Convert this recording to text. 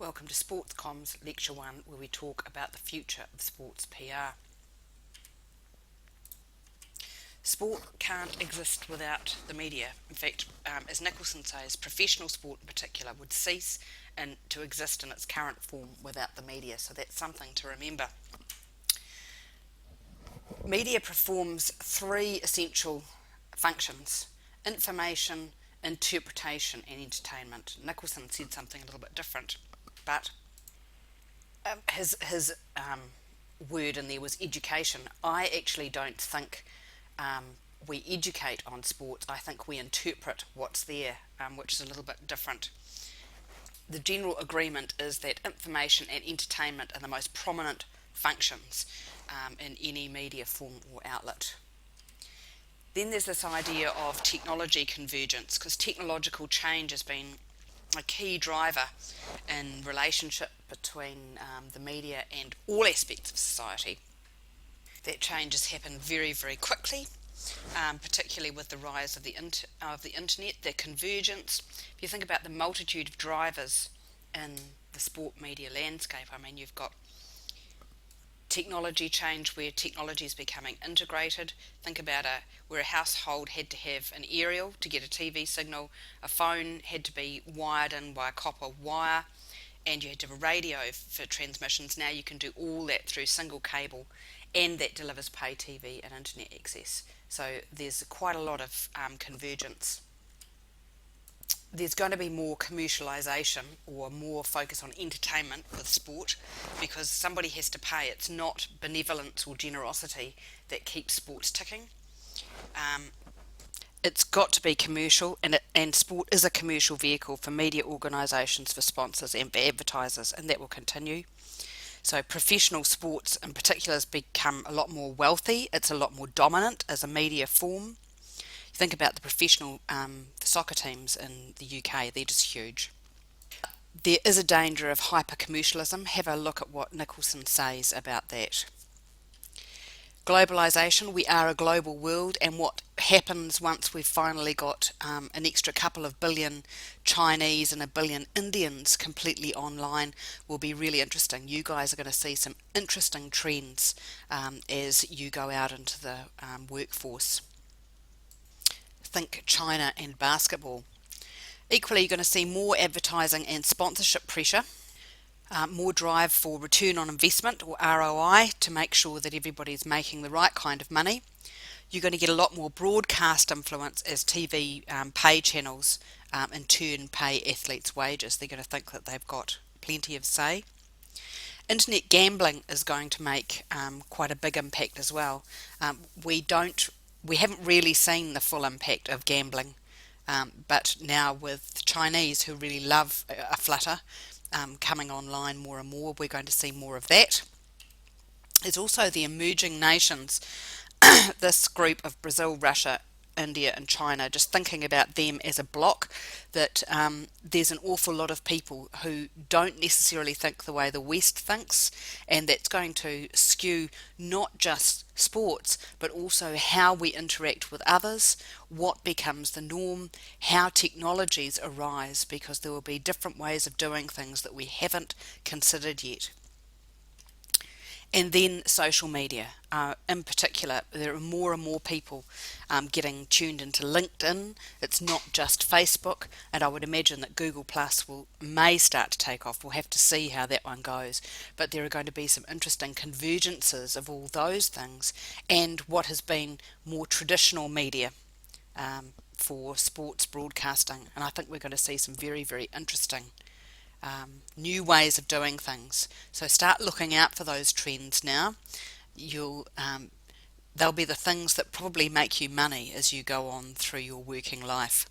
Welcome to Sports Comms Lecture 1, where we talk about the future of sports PR. Sport can't exist without the media. In fact, as Nicholson says, professional sport in particular would cease to exist in its current form without the media, so that's something to remember. Media performs three essential functions: information, interpretation and entertainment. Nicholson said something a little bit different, but his word in there was education. I actually don't think we educate on sports. I think we interpret what's there, which is a little bit different. The general agreement is that information and entertainment are the most prominent functions in any media form or outlet. Then there's this idea of technology convergence, because technological change has been a key driver in relationship between the media and all aspects of society. That change has happened very, very quickly, particularly with the rise of the internet, the convergence. If you think about the multitude of drivers in the sport media landscape, I mean, you've got technology change where technology is becoming integrated. Think about where a household had to have an aerial to get a TV signal, a phone had to be wired in by a copper wire, and you had to have a radio for transmissions. Now you can do all that through single cable, and that delivers pay TV and internet access. So there's quite a lot of convergence. There's going to be more commercialisation or more focus on entertainment with sport, because somebody has to pay. It's not benevolence or generosity that keeps sports ticking. It's got to be commercial, and sport is a commercial vehicle for media organisations, for sponsors and for advertisers, and that will continue. So professional sports in particular has become a lot more wealthy. It's a lot more dominant as a media form. Think about the professional soccer teams in the UK, they're just huge. There is a danger of hyper-commercialism. Have a look at what Nicholson says about that. Globalisation, we are a global world, and what happens once we've finally got an extra couple of billion Chinese and a billion Indians completely online will be really interesting. You guys are going to see some interesting trends as you go out into the workforce. Think China and basketball. Equally, you're going to see more advertising and sponsorship pressure, more drive for return on investment or ROI to make sure that everybody's making the right kind of money. You're going to get a lot more broadcast influence as TV pay channels in turn pay athletes' wages. They're going to think that they've got plenty of say. Internet gambling is going to make quite a big impact as well. We haven't really seen the full impact of gambling, but now with the Chinese, who really love a flutter, coming online more and more, we're going to see more of that. There's also the emerging nations, this group of Brazil, Russia, India and China, just thinking about them as a block, that there's an awful lot of people who don't necessarily think the way the West thinks, and that's going to skew not just sports but also how we interact with others, what becomes the norm, how technologies arise, because there will be different ways of doing things that we haven't considered yet. And then social media, in particular, there are more and more people getting tuned into LinkedIn. It's not just Facebook, and I would imagine that Google Plus may start to take off. We'll have to see how that one goes. But there are going to be some interesting convergences of all those things and what has been more traditional media for sports broadcasting. And I think we're going to see some very, very interesting new ways of doing things. So start looking out for those trends now. They'll be the things that probably make you money as you go on through your working life.